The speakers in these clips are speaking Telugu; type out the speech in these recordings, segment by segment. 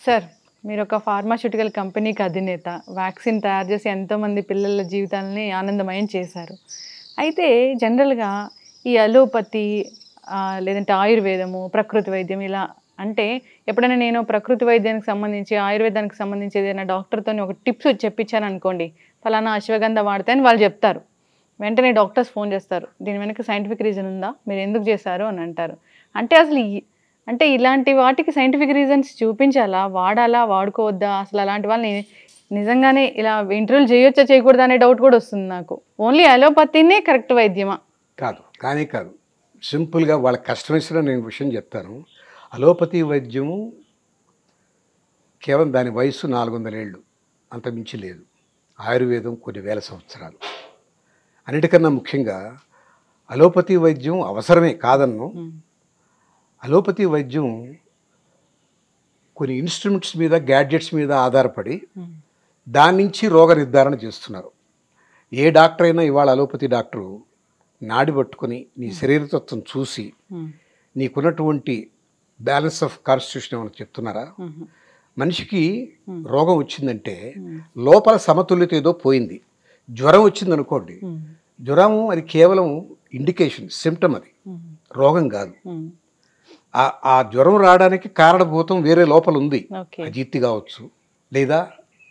సార్, మీరొక ఫార్మాస్యూటికల్ కంపెనీకి అధినేత. వ్యాక్సిన్ తయారు చేసి ఎంతోమంది పిల్లల జీవితాలని ఆనందమయం చేశారు. అయితే జనరల్‌గా ఈ అలోపతి లేదంటే ఆయుర్వేదము, ప్రకృతి వైద్యం ఇలా అంటే ఎప్పుడైనా నేను ప్రకృతి వైద్యానికి సంబంధించి, ఆయుర్వేదానికి సంబంధించి ఏదైనా డాక్టర్‌తోని ఒక టిప్స్ చెప్పించాననుకోండి. ఫలానా అశ్వగంధ వాడితే అని వాళ్ళు చెప్తారు. వెంటనే డాక్టర్స్ ఫోన్ చేస్తారు. దీని వెనక సైంటిఫిక్ రీజన్ ఉందా? మీరెందుకు చేశారు అని అంటారు. అంటే అసలు అంటే ఇలాంటి వాటికి సైంటిఫిక్ రీజన్స్ చూపించాలా? వాడాలా? వాడుకోవద్దా? అసలు అలాంటి వాళ్ళని నిజంగానే ఇలా ఇంటర్వ్యూలు చేయొచ్చా? చేయకూడదా? అనే డౌట్ కూడా వస్తుంది నాకు. ఓన్లీ అలోపతినే కరెక్ట్ వైద్యమా? కాదు, కానీ కాదు. సింపుల్‌గా వాళ్ళకి కష్టమొచ్చిన నేను విషయం చెప్తాను. అలోపతి వైద్యము కేవలం దాని వయస్సు 400 ఏళ్ళు, అంతకుమించి లేదు. ఆయుర్వేదం కొన్ని వేల సంవత్సరాలు. అన్నిటికన్నా ముఖ్యంగా అలోపతి వైద్యం అవసరమే కాదన్ను. అలోపతి వైద్యం కొన్ని ఇన్స్ట్రుమెంట్స్ మీద, గ్యాడ్జెట్స్ మీద ఆధారపడి దాని నుంచి రోగ నిర్ధారణ చేస్తున్నారు. ఏ డాక్టర్ అయినా ఇవాళ అలోపతి డాక్టరు నాడి పట్టుకొని నీ శరీరతత్వం చూసి నీకున్నటువంటి బ్యాలెన్స్ ఆఫ్ కాన్స్టిట్యూషన్ ఏమైనా చెప్తున్నారా? మనిషికి రోగం వచ్చిందంటే లోపల సమతుల్యత ఏదో పోయింది. జ్వరం వచ్చిందనుకోండి, జ్వరం అది కేవలం ఇండికేషన్, సిమ్టమ్, అది రోగం కాదు. ఆ జ్వరం రావడానికి కారణభూతం వేరే లోపల ఉంది. అజీర్తి కావచ్చు, లేదా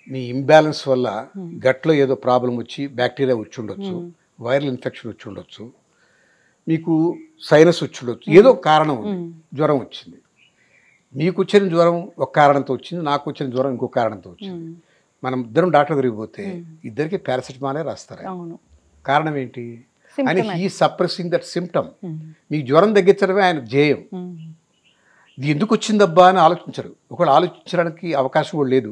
నీ ఇంబ్యాలెన్స్ వల్ల గట్లో ఏదో ప్రాబ్లం వచ్చి బ్యాక్టీరియా వచ్చి ఉండొచ్చు, వైరల్ ఇన్ఫెక్షన్ వచ్చి ఉండొచ్చు, మీకు సైనస్ వచ్చి ఉండొచ్చు, ఏదో కారణం ఉంది. జ్వరం వచ్చింది, మీకు వచ్చిన జ్వరం ఒక కారణంతో వచ్చింది, నాకు వచ్చిన జ్వరం ఇంకో కారణంతో వచ్చింది. మనం ఇద్దరం డాక్టర్ దగ్గరికి పోతే ఇద్దరికి పారాసిటమాలే రాస్తారు. కారణం ఏంటి? అని హీ సప్రెసింగ్ దట్ సిమ్టమ్. మీకు జ్వరం తగ్గించడమే ఆయన ధ్యేయం. ఇది ఎందుకు వచ్చిందబ్బా అని ఆలోచించరు. ఒకవేళ ఆలోచించడానికి అవకాశం కూడా లేదు.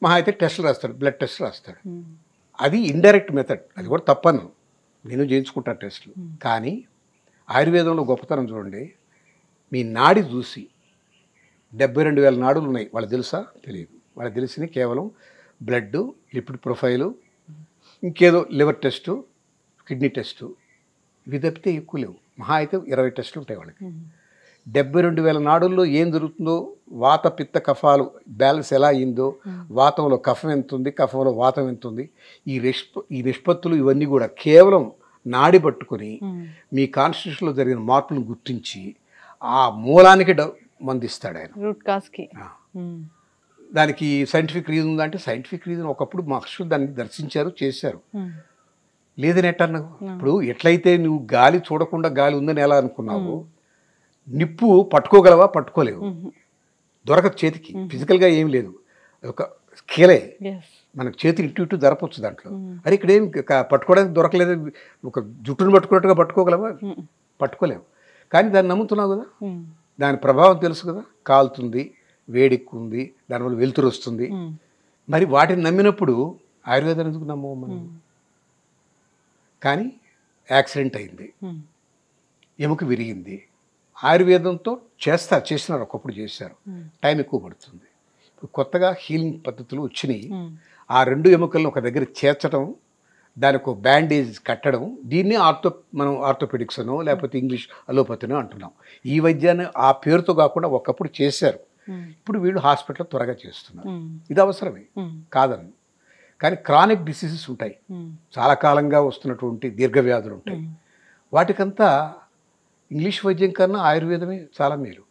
మహా అయితే టెస్టులు రాస్తాడు, బ్లడ్ టెస్టులు రాస్తాడు. అది ఇండైరెక్ట్ మెథడ్, అది కూడా తప్పను, నేను చేయించుకుంటాను టెస్టులు. కానీ ఆయుర్వేదంలో గొప్పతనం చూడండి. మీ నాడి చూసి 72,000 నాడులు ఉన్నాయి, వాళ్ళకి తెలుసా? తెలియదు. వాళ్ళకి తెలిసింది కేవలం బ్లడ్, లిపిడ్ ప్రొఫైలు, ఇంకేదో లివర్ టెస్టు, కిడ్నీ టెస్టు, ఇవి తప్పితే ఎక్కువ లేవు. మహా అయితే 20 టెస్టులు ఉంటాయి వాళ్ళకి. 72,000 నాడుల్లో ఏం జరుగుతుందో, వాత పిత్త కఫాలు బ్యాలెన్స్ ఎలా అయిందో, వాతంలో కఫం ఎంత ఉంది, కఫంలో వాతం ఎంత ఉంది, ఈ నిష్పత్తులు ఇవన్నీ కూడా కేవలం నాడి పట్టుకొని మీ కాన్స్టిట్యూషన్లో జరిగిన మార్పులను గుర్తించి ఆ మూలానికి మందిస్తాడు ఆయన. రూట్ కాజ్కి. దానికి సైంటిఫిక్ రీజన్ ఉందంటే సైంటిఫిక్ రీజన్ ఒకప్పుడు మహర్షులు దాన్ని దర్శించారు, చేశారు. లేదని ఎట్టన్నావు? ఇప్పుడు ఎట్లయితే నువ్వు గాలి చూడకుండా గాలి ఉందని ఎలా అనుకున్నావు, నిప్పు పట్టుకోగలవా? పట్టుకోలేవు, దొరకదు చేతికి. ఫిజికల్గా ఏం లేదు, ఒక కీలే మనకు చేతికి ఇటు దొరకవచ్చు దాంట్లో. అరే ఇక్కడ ఏం పట్టుకోవడానికి దొరకలేదు, ఒక జుట్టును పట్టుకున్నట్టుగా పట్టుకోగలవా? పట్టుకోలేవు. కానీ దాన్ని నమ్ముతున్నావు కదా, దాని ప్రభావం తెలుసు కదా, కాలుతుంది, వేడెక్కుంది, దానివల్ల వెలుతురు వస్తుంది. మరి వాటిని నమ్మినప్పుడు ఆయుర్వేదం ఎందుకు నమ్మవు మనం? కానీ యాక్సిడెంట్ అయింది, ఎముక విరిగింది, ఆయుర్వేదంతో చేసినారు, ఒకప్పుడు చేశారు, టైం ఎక్కువ పడుతుంది. ఇప్పుడు కొత్తగా హీలింగ్ పద్ధతులు వచ్చినాయి. ఆ రెండు ఎముకలను ఒక దగ్గర చేర్చడం, దానికి ఒక బ్యాండేజ్ కట్టడం, దీన్ని మనం ఆర్థోపెడిక్స్ అనో లేకపోతే ఇంగ్లీష్ అలోపతినో అంటున్నాం. ఈ వైద్యాన్ని ఆ పేరుతో కాకుండా ఒకప్పుడు చేశారు, ఇప్పుడు వీళ్ళు హాస్పిటల్లో త్వరగా చేస్తున్నారు. ఇది అవసరమే కాదని. కానీ క్రానిక్ డిసీజెస్ ఉంటాయి, చాలా కాలంగా వస్తున్నటువంటి దీర్ఘవ్యాధులు ఉంటాయి. వాటికంతా ఇంగ్లీష్ వైద్యం కన్నా ఆయుర్వేదమే చాలా మేలు.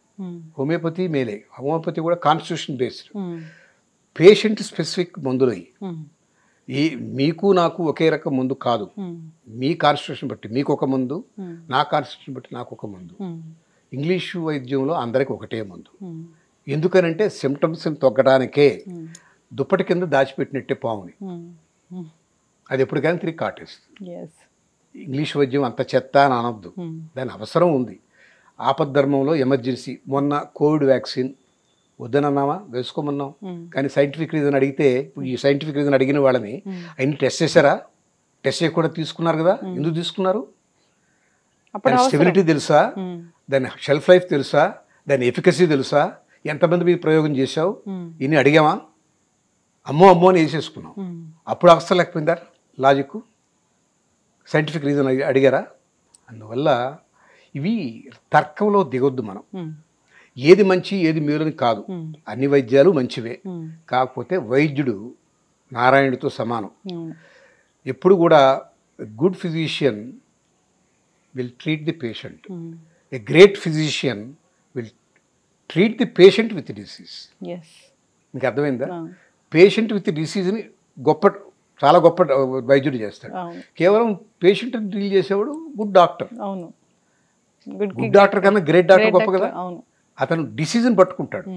హోమియోపతి మేలే. హోమియోపతి కూడా కాన్స్టిట్యూషన్ బేస్డ్, పేషెంట్ స్పెసిఫిక్ మందులు. మీకు నాకు ఒకే రకం మందు కాదు, మీ కాన్స్టిట్యూషన్ బట్టి మీకు ఒక మందు, నా కాన్స్టిట్యూషన్ బట్టి నాకు ఒక మందు. ఇంగ్లీషు వైద్యంలో అందరికి ఒకటే మందు. ఎందుకనంటే సిమ్టమ్స్ తొగ్గడానికే దుప్పటి కింద దాచిపెట్టినట్టే పాముని, అది ఎప్పటికైనా తిరిగి కాటేస్తుంది. ఇంగ్లీష్ వైద్యం అంత చెత్త అని అనొద్దు, దాని అవసరం ఉంది. ఆపద్ధర్మంలో ఎమర్జెన్సీ, మొన్న కోవిడ్ వ్యాక్సిన్ వద్దనన్నామా, వేసుకోమన్నాం. కానీ సైంటిఫిక్ రీజన్ అడిగితే, ఈ సైంటిఫిక్ రీజన్ అడిగిన వాళ్ళని అన్ని టెస్ట్ చేశారా? టెస్ట్ చేయకుండా తీసుకున్నారు కదా, ఎందుకు తీసుకున్నారు? దాని స్టెబిలిటీ తెలుసా, దాని షెల్ఫ్ లైఫ్ తెలుసా, దాని ఎఫికసీ తెలుసా, ఎంతమంది మీద ప్రయోగం చేశావు, ఇన్ని అడిగామా? అమ్మో అమ్మో అని వేసేసుకున్నాం. అప్పుడు అవసరం లేకపోయిందా లాజిక్? సైంటిఫిక్ రీజన్ అడిగారా? అందువల్ల ఇవి తర్కంలో దిగొద్దు మనం. ఏది మంచి ఏది మేలుని కాదు, అన్ని వైద్యాలు మంచివే. కాకపోతే వైద్యుడు నారాయణుడితో సమానం. ఎప్పుడు కూడా good physician will treat the patient, a great physician will treat the patient with disease. మీకు అర్థమైందా? పేషెంట్ విత్ డిసీజ్ని చాలా గొప్ప వైద్యుడు చేస్తాడు. కేవలం పేషెంట్ డీల్ చేసేవాడు గుడ్ డాక్టర్. గుడ్ డాక్టర్ కన్నా గ్రేట్ డాక్టర్ గొప్ప కదా. అతను డిసీజ్ని పట్టుకుంటాడు,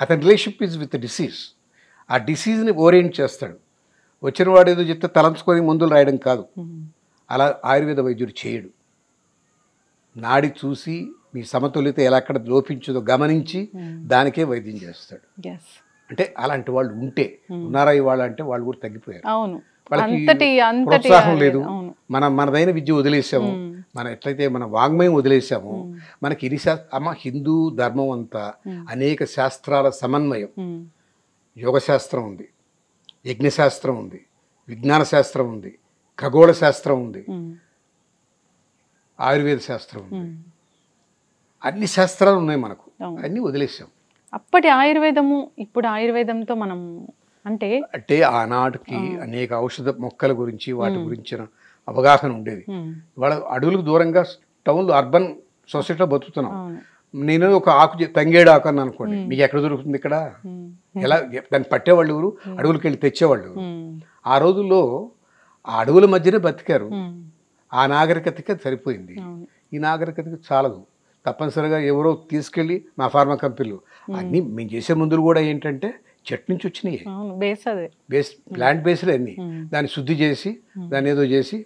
అతని రిలేషన్షిప్ ఈజ్ విత్ డిసీజ్. ఆ డిసీజ్ని ఓరియంట్ చేస్తాడు. వచ్చిన వాడు ఏదో చెప్తే తలంచుకొని మందులు రాయడం కాదు, అలా ఆయుర్వేద వైద్యుడు చేయడు. నాడి చూసి మీ సమతుల్యత ఎలా ఎక్కడ లోపించదో గమనించి దానికే వైద్యం చేస్తాడు. అంటే అలాంటి వాళ్ళు ఉన్నారా ఇవాళ అంటే వాళ్ళు కూడా తగ్గిపోయారు. వాళ్ళకి ప్రోత్సాహం లేదు. మనదైన విద్య వదిలేసాము, ఎట్లయితే మన వాంగ్మయం వదిలేసాము. మనకి హిందూ ధర్మం అంతా అనేక శాస్త్రాల సమన్వయం. యోగశాస్త్రం ఉంది, యజ్ఞశాస్త్రం ఉంది, విజ్ఞాన శాస్త్రం ఉంది, ఖగోళ శాస్త్రం ఉంది, ఆయుర్వేద శాస్త్రం ఉంది. అన్ని శాస్త్రాలు ఉన్నాయి మనకు, అన్నీ వదిలేసాం. అప్పటి ఆయుర్వేదము ఇప్పుడు ఆయుర్వేదంతో మనం అంటే ఆనాటికి అనేక ఔషధ మొక్కల గురించి వాటి గురించిన అవగాహన ఉండేది. వాళ్ళ అడవులకు దూరంగా టౌన్లో అర్బన్ సొసైటీలో బతుకుతున్నాం. నేను ఒక తంగేడు ఆకు అని అనుకోండి, మీకు ఎక్కడ దొరుకుతుంది ఇక్కడ? ఎలా దాన్ని పట్టేవాళ్ళు ఎవరు? అడవులకు వెళ్ళి తెచ్చేవాళ్ళు. ఆ రోజుల్లో ఆ అడవుల మధ్యనే బతికారు. ఆ నాగరికతకి సరిపోయింది. ఈ నాగరికతకి చాలదు. తప్పనిసరిగా ఎవరో తీసుకెళ్ళి మా ఫార్మా కంపెనీలు అన్నీ మేము చేసే మందులు కూడా ఏంటంటే చెట్టు నుంచి వచ్చినాయి, ప్లాంట్ బేస్డ్ అన్నీ. దాన్ని శుద్ధి చేసి దాన్ని ఏదో చేసి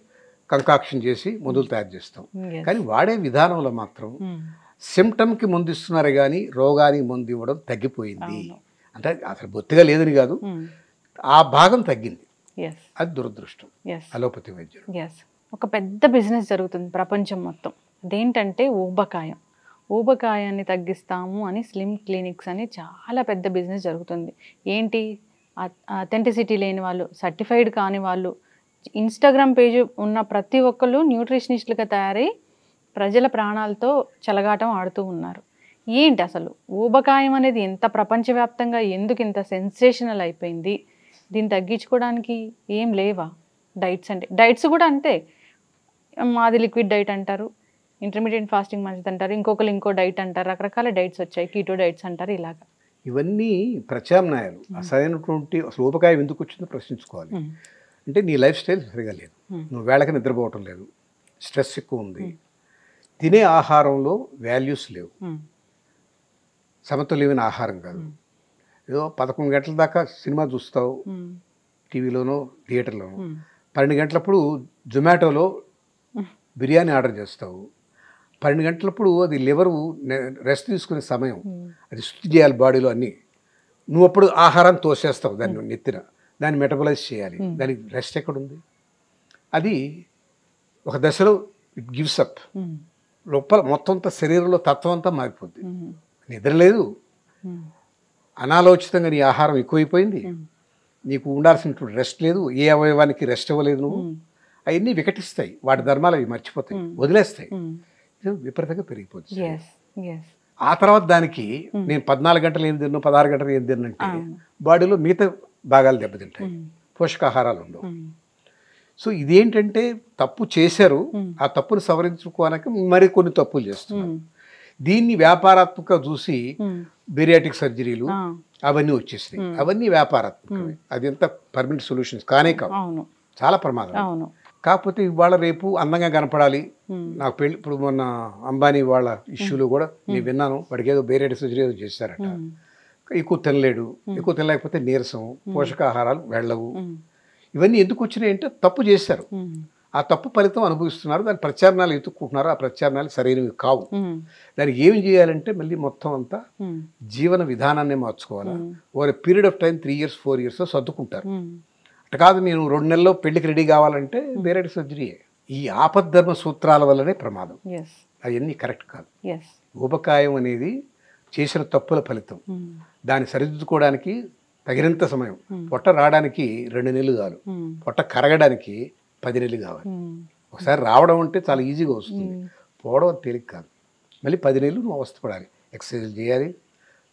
కంకాక్షన్ చేసి మందులు తయారు చేస్తాం. కానీ వాడే విధానంలో మాత్రం సిమ్టమ్కి మందు ఇస్తున్నారు కానీ రోగానికి మందు ఇవ్వడం తగ్గిపోయింది. అంటే అసలు బొత్తిగా లేదని కాదు, ఆ భాగం తగ్గింది. అది దురదృష్టం అలోపతి వైద్యుడు. ఒక పెద్ద బిజినెస్ జరుగుతుంది ప్రపంచం మొత్తం. అదేంటంటే ఊబకాయం. ఊబకాయాన్ని తగ్గిస్తాము అని స్లిమ్ క్లినిక్స్ అని చాలా పెద్ద బిజినెస్ జరుగుతుంది. ఏంటి, అథెంటిసిటీ లేని వాళ్ళు, సర్టిఫైడ్ కాని వాళ్ళు, ఇన్స్టాగ్రామ్ పేజ్ ఉన్న ప్రతి ఒక్కళ్ళు న్యూట్రిషనిస్టులుగా తయారై ప్రజల ప్రాణాలతో చెలగాటం ఆడుతూ ఉన్నారు. ఏంటి అసలు ఊబకాయం అనేది ఎంత ప్రపంచవ్యాప్తంగా ఎందుకు ఇంత సెన్సేషనల్ అయిపోయింది? దీన్ని తగ్గించుకోవడానికి ఏం లేవా డైట్స్? అంటే డైట్స్ కూడా అంతే, మాది లిక్విడ్ డైట్ అంటారు, ఇంటర్మీడియట్ ఫాస్టింగ్ మంచిది అంటారు, ఇంకొకరు ఇంకో డైట్ అంటారు, రకరకాల డైట్స్ వచ్చాయి, కీటో డైట్స్ అంటారు. ఇలాగా ఇవన్నీ ప్రత్యామ్నాయాలు. అసలైనటువంటి అసలు ఊబకాయం ఎందుకు వచ్చిందో ప్రశ్నించుకోవాలి. అంటే నీ లైఫ్ స్టైల్ సరిగా లేదు, నువ్వు వేళకి నిద్రపోవటం లేదు, స్ట్రెస్ ఎక్కువ ఉంది, తినే ఆహారంలో వాల్యూస్ లేవు, సమతుల్యమైన ఆహారం కాదు. ఏదో 11 గంటల దాకా సినిమా చూస్తావు టీవీలోనో థియేటర్లోనో, 12 గంటలప్పుడు జొమాటోలో బిర్యానీ ఆర్డర్ చేస్తావు, 12 గంటలప్పుడు అది లివరు రెస్ట్ తీసుకునే సమయం, అది శుద్ధి చేయాలి బాడీలో అన్నీ. నువ్వు అప్పుడు ఆహారాన్ని తోసేస్తావు దాన్ని నెత్తిన, దాన్ని మెటబలైజ్ చేయాలి, దానికి రెస్ట్ ఎక్కడుంది? అది ఒక దశలో ఇట్ గివ్స్ అప్. లోపల మొత్తం అంతా శరీరంలో తత్వం అంతా మారిపోద్ది. నిద్ర లేదు, అనాలోచితంగా నీ ఆహారం ఎక్కువైపోయింది, నీకు ఉండాల్సినటువంటి రెస్ట్ లేదు, ఏ అవయవానికి రెస్ట్ ఇవ్వలేదు నువ్వు. అవన్నీ వికటిస్తాయి, వాటి ధర్మాలు అవి మర్చిపోతాయి, వదిలేస్తాయి, విపరీతంగా పెరిగిపోతుంది. ఆ తర్వాత దానికి నేను 14 గంటలు ఏం తిన్నాను, 16 గంటలు ఏం తిన్నంటే బాడీలో మిగతా భాగాలు దెబ్బతింటాయి, పోషకాహారాలు ఉండవు. సో ఇదేంటంటే తప్పు చేశారు, ఆ తప్పును సవరించుకోవడానికి మరి కొన్ని తప్పులు చేస్తున్నారు. దీన్ని వ్యాపారాత్మకంగా చూసి బేరియాటిక్ సర్జరీలు అవన్నీ వచ్చేసినాయి. అవన్నీ వ్యాపారాత్మకమే, అది ఎంత పర్మనెంట్ సొల్యూషన్స్ కానే కావు, చాలా ప్రమాదం. కాకపోతే ఇవాళ రేపు అందంగా కనపడాలి. నాకు పెళ్ళి ఇప్పుడు మొన్న అంబానీ వాళ్ళ ఇష్యూలో కూడా నేను విన్నాను, వాడికి ఏదో బేరియాటిక్ సర్జరీ ఏదో చేశారట. ఎక్కువ తినలేడు, ఎక్కువ తినలేకపోతే నీరసం, పోషకాహారాలు వెళ్ళవు. ఇవన్నీ ఎందుకు వచ్చినాయి అంటే తప్పు చేశారు, ఆ తప్పు ఫలితం అనుభవిస్తున్నారు, దాని ప్రత్యామ్నాయాలు ఎత్తుక్కుంటున్నారు. ఆ ప్రత్యామ్నాయాలు సరైనవి కావు. దానికి ఏం చేయాలంటే మళ్ళీ మొత్తం అంతా జీవన విధానాన్ని మార్చుకోవాలి. Over period of time 3 years 4 years సర్దుకుంటారు. అట్లా కాదు నేను 2 నెలల్లో పెళ్లికి రెడీ కావాలంటే బేరేటి సర్జరీయే. ఈ ఆపద్ధర్మ సూత్రాల వల్లనే ప్రమాదం, అవన్నీ కరెక్ట్ కాదు. ఊబకాయం అనేది చేసిన తప్పుల ఫలితం, దాన్ని సరిదిద్దుకోవడానికి తగినంత సమయం. పొట్ట రావడానికి 2 నెలలు కాదు, పొట్ట కరగడానికి 10 నెలలు కావాలి. ఒకసారి రావడం అంటే చాలా ఈజీగా వస్తుంది, పోవడం తేలిక కాదు. మళ్ళీ 10 నెలలు నువ్వు అవస్థపడాలి. ఎక్సర్సైజ్ చేయాలి,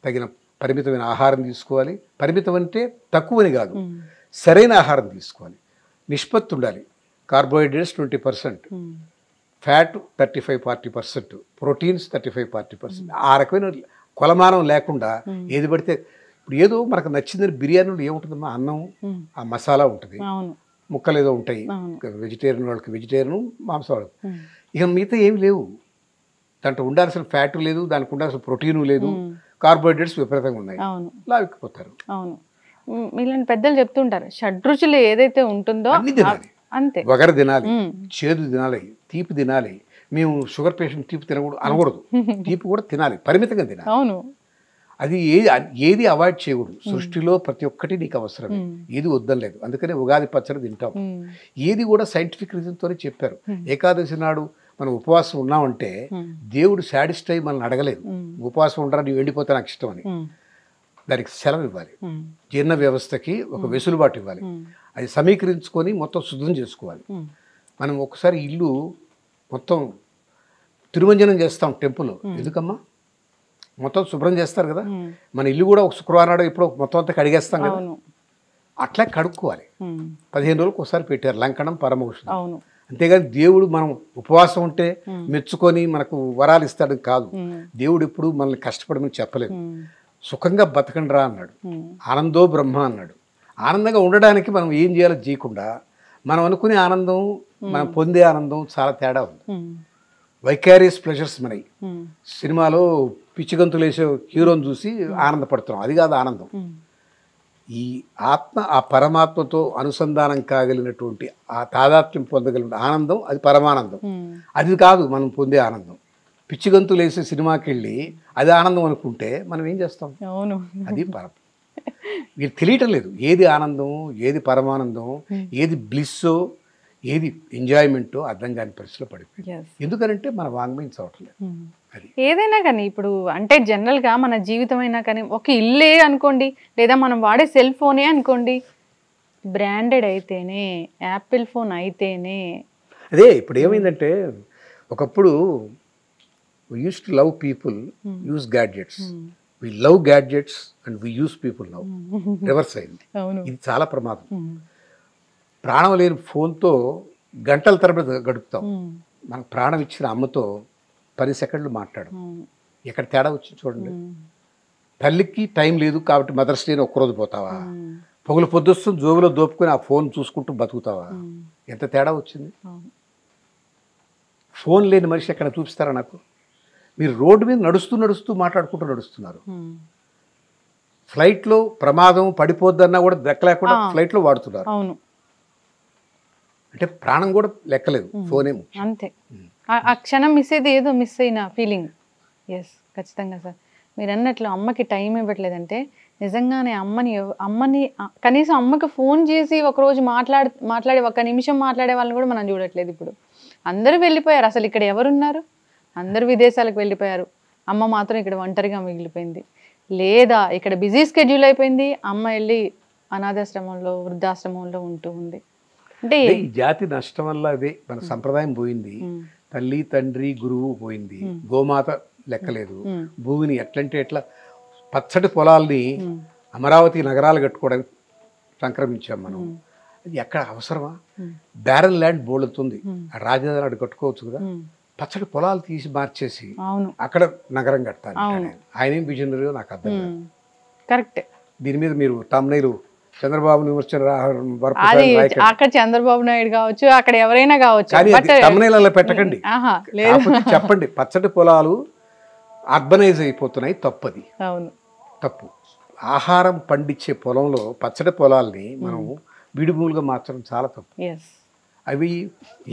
తగిన పరిమితమైన ఆహారం తీసుకోవాలి. పరిమితం అంటే తక్కువని కాదు, సరైన ఆహారం తీసుకోవాలి. నిష్పత్తి ఉండాలి. Carbohydrates 20%, fat 35-40%, proteins 35-40%. ఆ రకమైన కొలమానం లేకుండా ఏది పడితే, ఇప్పుడు ఏదో మనకు నచ్చిందని బిర్యానీలో ఏముంటుందమ్మా, అన్నం, ఆ మసాలా ఉంటుంది, ముక్కలు ఏదో ఉంటాయి. వెజిటేరియన్ వాళ్ళకి వెజిటేరియన్, మాంసం వాళ్ళకి ఇక మిగతా ఏమి లేవు. దాంట్లో ఉండాల్సిన ఫ్యాట్ లేదు, దానికి ఉండాల్సిన ప్రోటీను లేదు, కార్బోహైడ్రేట్స్ విపరీతంగా ఉన్నాయి, లావిక్కిపోతారు. అవును, మీలాంటి పెద్దలు చెప్తుంటారు షడ్రుచులు ఏదైతే ఉంటుందో అన్ని తినాలి. అంతే, వగర తినాలి, చేదు తినాలి, తీపి తినాలి. మేము షుగర్ పేషెంట్ తీపి తినకూడదు అనకూడదు, తీపి కూడా తినాలి, పరిమితంగా తినాలి. అవును, అది ఏది అవాయిడ్ చేయకూడదు. సృష్టిలో ప్రతి ఒక్కటి నీకు అవసరం, ఏది వద్దని లేదు. అందుకనే ఉగాది పచ్చడి తింటాం. ఏది కూడా సైంటిఫిక్ రీజన్తోనే చెప్పారు. ఏకాదశి నాడు మనం ఉపవాసం ఉన్నామంటే దేవుడు శాడిస్ట్ అయి మనల్ని అడగలేదు, ఉపవాసం ఉండరా నువ్వు ఎండిపోతే నాకు ఇష్టం అని. దానికి సెలవు ఇవ్వాలి, జీర్ణ వ్యవస్థకి ఒక వెసులుబాటు ఇవ్వాలి, అది సమీకరించుకొని మొత్తం శుద్ధం చేసుకోవాలి. మనం ఒకసారి ఇల్లు మొత్తం తిరుమంజనం చేస్తాం టెంపుల్లో, ఎందుకమ్మా మొత్తం శుభ్రం చేస్తారు కదా. మన ఇల్లు కూడా ఒక శుక్రవారం నాడు ఇప్పుడు మొత్తం అంతా కడిగేస్తాం కదా, అట్లా కడుక్కోవాలి. 15 రోజులకు ఒకసారి పెట్టారు లంకణం పరమౌషధం. అంతేగాని దేవుడు మనం ఉపవాసం ఉంటే మెచ్చుకొని మనకు వరాలు ఇస్తాడు కాదు. దేవుడు ఎప్పుడు మనల్ని కష్టపడమని చెప్పలేదు. సుఖంగా బతకండి రా అన్నాడు, ఆనందో బ్రహ్మ అన్నాడు. ఆనందంగా ఉండడానికి మనం ఏం చేయాలో చేయకుండా మనం అనుకునే ఆనందం, మనం పొందే ఆనందం చాలా తేడా ఉంది. వైకారియస్ ప్లెజర్స్ మనవి. సినిమాలో పిచ్చిగంతులు వేసే హీరోని చూసి ఆనందపడుతున్నాం, అది కాదు ఆనందం. ఈ ఆత్మ ఆ పరమాత్మతో అనుసంధానం కాగలిగినటువంటి ఆ తాదాత్మ్యం పొందగలిగిన ఆనందం, అది పరమానందం. అది కాదు మనం పొందే ఆనందం. పిచ్చిగంతులు వేసే సినిమాకి వెళ్ళి అది ఆనందం అనుకుంటే మనం ఏం చేస్తాం? అది మీరు తెలియటం లేదు ఏది ఆనందం, ఏది పరమానందం, ఏది బ్లిస్సో, ఏది ఎంజాయ్మెంటో అర్థం కాని పరిస్థితిలో పడిపోయింది. ఎందుకనంటే మన వాంగ్మయం చదవట్లేదు. అది ఏదైనా కానీ ఇప్పుడు అంటే జనరల్గా మన జీవితం అయినా కానీ ఒక ఇల్లే అనుకోండి, లేదా మనం వాడే సెల్ ఫోనే అనుకోండి, బ్రాండెడ్ అయితేనే, యాపిల్ ఫోన్ అయితేనే. అదే ఇప్పుడు ఏమైందంటే, ఒకప్పుడు we used to love people, use gadgets. We love gadgets and we use people now. Reverse అయింది. ఇది చాలా ప్రమాదం. ప్రాణం లేని ఫోన్తో గంటల తరబడి గడుపుతాం. మనకు ప్రాణం ఇచ్చిన అమ్మతో 10 సెకండ్లు మాట్లాడు. ఎక్కడ తేడా వచ్చింది చూడండి. తల్లికి టైం లేదు కాబట్టి మదర్స్ డేని ఒక్కరోజు పోతావా? పొగలు పొద్దుస్తుంది జోబులో దోపుకొని ఆ ఫోన్ చూసుకుంటూ బతుకుతావా? ఎంత తేడా వచ్చింది. ఫోన్ లేని మనిషి ఎక్కడ చూపిస్తారా నాకు? మీరు రోడ్డు మీద నడుస్తూ మాట్లాడుకుంటూ నడుస్తున్నారు. ఫ్లైట్లో ప్రమాదం పడిపోద్దన్నా కూడా దక్కలేకుండా ఫ్లైట్లో వాడుతున్నారు. అంటే ప్రాణం కూడా లెక్కలేదు, ఫోనే అంతే. ఆ క్షణం మిస్ అయితే ఏదో మిస్ అయిన ఫీలింగ్. ఎస్, ఖచ్చితంగా సార్. మీరు అన్నట్లు అమ్మకి టైం ఇవ్వట్లేదంటే నిజంగానే అమ్మని కనీసం అమ్మకి ఫోన్ చేసి ఒకరోజు మాట్లాడే 1 నిమిషం మాట్లాడే వాళ్ళని కూడా మనం చూడట్లేదు. ఇప్పుడు అందరూ వెళ్ళిపోయారు, అసలు ఇక్కడ ఎవరున్నారు? అందరు విదేశాలకు వెళ్ళిపోయారు, అమ్మ మాత్రం ఇక్కడ ఒంటరిగా మిగిలిపోయింది. లేదా ఇక్కడ బిజీ స్కెడ్యూల్ అయిపోయింది, అమ్మ వెళ్ళి అనాథాశ్రమంలో, వృద్ధాశ్రమంలో ఉంటూ ఉంది. అంటే ఈ జాతి నష్టం వల్ల అదే మన సంప్రదాయం పోయింది. తల్లి తండ్రి గురువు పోయింది, గోమాత లెక్కలేదు. భూమిని ఎట్లంటే ఎట్లా పచ్చటి పొలాల్ని అమరావతి నగరాలు కట్టుకోవడానికి సంక్రమించాం మనం. అది ఎక్కడ అవసరమా? బ్యారన్ ల్యాండ్ బోల్డుతుంది, రాజధాని అటు కట్టుకోవచ్చు కదా. పచ్చడి పొలాలు తీసి మార్చేసి అక్కడ నగరం కట్టాలి. ఆయన ఏం విజనరీ నాకు అర్థం కాదు. కరెక్ట్. దీని మీద మీరు తమ్నైలు చంద్రబాబు అక్కడ చంద్రబాబు నాయుడు కావచ్చు, అక్కడ ఎవరైనా కావచ్చు, తమ్నైలలో పెట్టకండి. చెప్పండి పచ్చడి పొలాలు అర్బనైజ్ అయిపోతున్నాయి, తప్పది. తప్పు. ఆహారం పండించే పొలంలో పచ్చడి పొలాల్ని మనం విడిభూములుగా మార్చడం చాలా తప్పు. అవి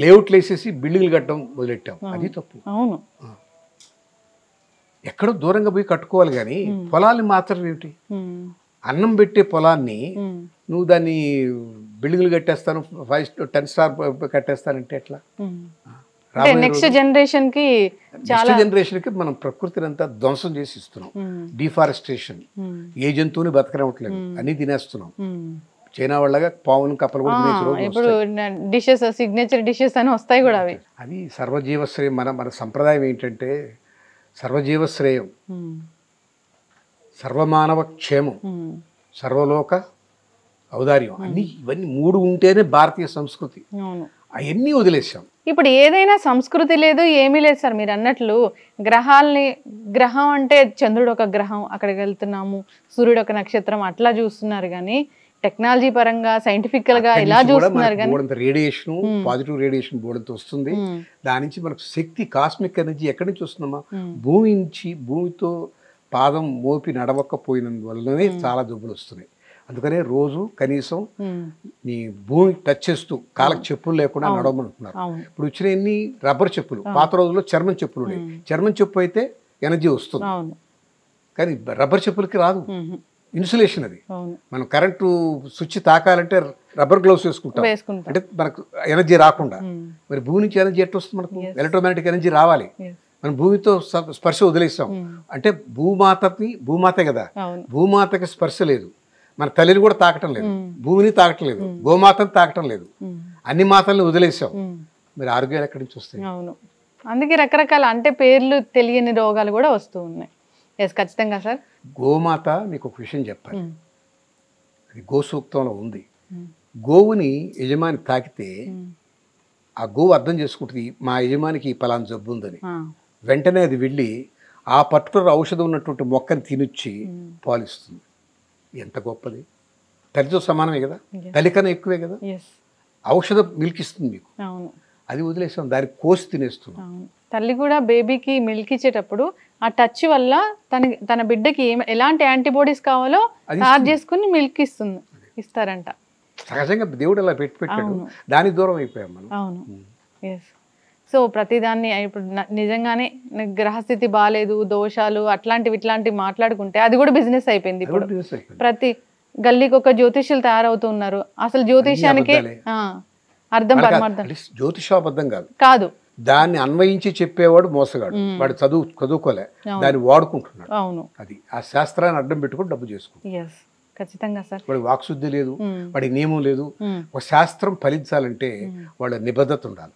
లేఅవుట్లు వేసేసి బిల్డింగ్లు కట్టడం మొదలెట్టాం, అది తప్పు. ఎక్కడో దూరంగా పోయి కట్టుకోవాలి కానీ పొలాల్ని మార్చడం ఏమిటి? అన్నం పెట్టే పొలాన్ని నువ్వు దాన్ని బిల్డింగ్లు కట్టేస్తాను, 5-10 స్టార్ కట్టేస్తానంటే ఎట్లా? నెక్స్ట్ జనరేషన్ కి మనం ప్రకృతిని అంతా ధ్వంసం చేసి ఇస్తున్నాం. డిఫారెస్టేషన్. ఏ జంతువుని బతకనవట్లేదు, అన్ని తినేస్తున్నాం. చైనా వాళ్ళగా పావును కప్పలు కూడా ఇప్పుడు డిషెస్, సిగ్నేచర్ డిషెస్ అని వస్తాయి కూడా. అవి అది సర్వజీవశ్రీ. మన సంప్రదాయం ఏంటంటే సర్వజీవ శ్రేయం, సర్వమానవ క్షేమం, సర్వలోక ఔదార్యం అన్నీ ఇవన్నీ 3 ఉంటేనే భారతీయ సంస్కృతి. అవును. అవన్నీ వదిలేసాం. ఇప్పుడు ఏదైనా సంస్కృతి లేదు, ఏమీ లేదు సార్. మీరు అన్నట్లు గ్రహాలని, గ్రహం అంటే చంద్రుడు ఒక గ్రహం, అక్కడికి వెళ్తున్నాము, సూర్యుడు ఒక నక్షత్రం అట్లా చూస్తున్నారు కానీ టెక్నాలజీ పరంగా సైంటిఫికల్ గా ఇలా చూస్తున్నారు కానీ రేడియేషన్, పాజిటివ్ రేడియేషన్ బోర్డంత వస్తుంది. దాని నుంచి మనకు శక్తి, కాస్మిక్ ఎనర్జీ ఎక్కడి నుంచి వస్తుందమ్మా? భూమి నుంచి. భూమితో పాదం మోపి నడవకపోయినందువల్లనే చాలా జబ్బులు వస్తున్నాయి. అందుకనే రోజు కనీసం నీ భూమి టచ్ చేస్తూ కాళ్ళకి చెప్పులు లేకుండా నడవమంటున్నారు. ఇప్పుడు వచ్చిన ఎన్ని రబ్బర్ చెప్పులు, పాత రోజుల్లో చర్మం చెప్పులు ఉండేవి. చర్మం చెప్పు అయితే ఎనర్జీ వస్తుంది, కానీ రబ్బర్ చెప్పులకి రాదు. ఇన్సులేషన్ అది. మనం కరెంటు స్విచ్ తాకాలంటే రబ్బర్ గ్లౌస్ వేసుకుంటాం, అంటే మనకు ఎనర్జీ రాకుండా. మరి భూమి నుంచి ఎనర్జీ ఎట్లా వస్తుంది మనకు? ఎలక్ట్రోమాగ్నెటిక్ ఎనర్జీ రావాలి. మనం భూమితో స్పర్శ వదిలేస్తాం. అంటే భూమాతే కదా, భూమాతకి స్పర్శ లేదు. మన తల్లిని కూడా తాకటం లేదు, భూమిని తాకటం లేదు, గోమాతని తాకటం లేదు. అన్ని మాతల్ని వదిలేసాం. మరి ఆరోగ్యాలు ఎక్కడి నుంచి వస్తాయి? అవును. అందుకే రకరకాల అంటే పేర్లు తెలియని రోగాలు కూడా వస్తూ ఉన్నాయి. ఎస్, ఖచ్చితంగా సార్. గోమాత, మీకు ఒక విషయం చెప్పాలి, అది గోసూక్తంలో ఉంది. గోవుని యజమాని తాకితే ఆ గోవు అర్థం చేసుకుంటుంది, మా యజమానికి ఈ పలానా జబ్బు ఉందని. వెంటనే అది వెళ్ళి ఆ పర్టికులర్ ఔషధం ఉన్నటువంటి మొక్కని తినొచ్చి పాలిస్తుంది. ఎంత గొప్పది! తల్లితో సమానమే కదా, తల్లి కన్నా ఎక్కువే కదా. ఔషధం మిల్క్ ఇస్తుంది మీకు, అది వదిలేస్తాం, దానికి కోసి తినేస్తున్నాం. తల్లి కూడా బేబీకి మిల్క్ ఇచ్చేటప్పుడు ఆ టచ్ వల్ల తన బిడ్డకి ఎలాంటి యాంటీబాడీస్ కావాలో తయారు చేసుకుని మిల్క్ ఇస్తారంట. సహజంగా దేవుడు అలా పెట్టాడు, దానికి దూరం అయిపోయాం మనం. అవును. ఎస్. సో ప్రతిదాన్ని ఇప్పుడు నిజంగానే గ్రహస్థితి బాగాలేదు, దోషాలు అట్లాంటివి ఇట్లాంటివి మాట్లాడుకుంటే అది కూడా బిజినెస్ అయిపోయింది. ఇప్పుడు ప్రతి గల్లీకి ఒక జ్యోతిష్యులు తయారవుతున్నారు. అసలు జ్యోతిష్యానికి అర్థం పరమార్థం. జ్యోతిషాబద్ధం కాదు, దాన్ని అన్వయించి చెప్పేవాడు మోసగాడు. వాడు చదువుకోలే, దాన్ని వాడుకుంటున్నాడు. అవును. అది ఆ శాస్త్రాన్ని అడ్డం పెట్టుకుని డబ్బు చేసుకుంటాడు. ఖచ్చితంగా సార్. వాడి వాక్శుద్ధి లేదు, వాడి నియమం లేదు. ఒక శాస్త్రం ఫలించాలంటే వాళ్ళ నిబద్ధత ఉండాలి,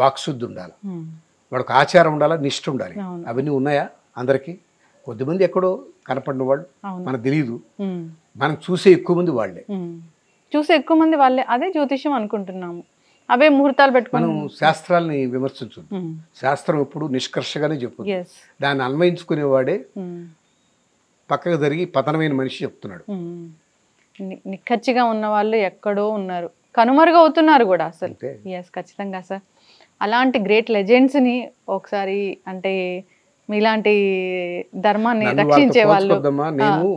వాక్శుద్ధి ఉండాలి, వాడికి ఆచారం ఉండాలి, నిష్ఠ ఉండాలి. అవన్నీ ఉన్నాయా అందరికీ? కొద్దిమంది ఎక్కడో కనపడిన వాళ్ళు, మనకు తెలియదు. మనం చూసే ఎక్కువ మంది వాళ్ళే. అదే జ్యోతిష్యం అనుకుంటున్నాము. అవే ముహూర్తాలు పెట్టుకుని మనం శాస్త్రాలని విమర్శించు. శాస్త్రం ఎప్పుడు నిష్కర్షగానే చెప్పు. దాన్ని అన్వయించుకునేవాడే పక్కకు జరిగి పతనమైన మనిషి చెప్తున్నాడు. నిక్కచ్చిగా ఉన్న వాళ్ళు ఎక్కడో ఉన్నారు, కనుమరుగవుతున్నారు కూడా అసలు. ఎస్, ఖచ్చితంగా సార్. అలాంటి గ్రేట్ లెజెండ్స్ని ఒకసారి, అంటే మీలాంటి ధర్మాన్ని రక్షించే వాళ్ళు. నేను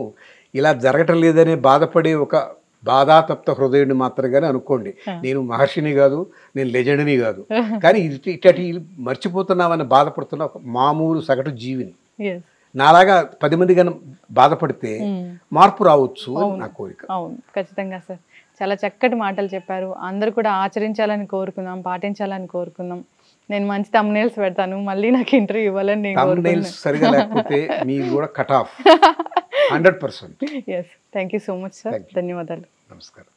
ఇలా జరగటం లేదనే బాధపడే ఒక బాధాతప్త హృదయుడిని మాత్రమే అనుకోండి. నేను మహర్షిని కాదు, నేను లెజెండ్ని కాదు, కానీ ఇటు మర్చిపోతున్నామని బాధపడుతున్న ఒక మామూలు సగటు జీవిని. నాలాగా 10 మంది కానీ బాధపడితే మార్పు రావచ్చు నా కోరిక. అవును, ఖచ్చితంగా సార్. చాలా చక్కటి మాటలు చెప్పారు. అందరూ కూడా ఆచరించాలని కోరుకుందాం, పాటించాలని కోరుకుందాం. నేను మంచి థంబ్నెయిల్స్ పెడతాను, మళ్ళీ నాకు ఇంటర్వ్యూ ఇవ్వాలని. థంబ్నెయిల్స్ సరిగా లేకపోతే మీరు కూడా cut off 100%. Yes, thank you so much sir. ధన్యవాదాలు. నమస్కారం.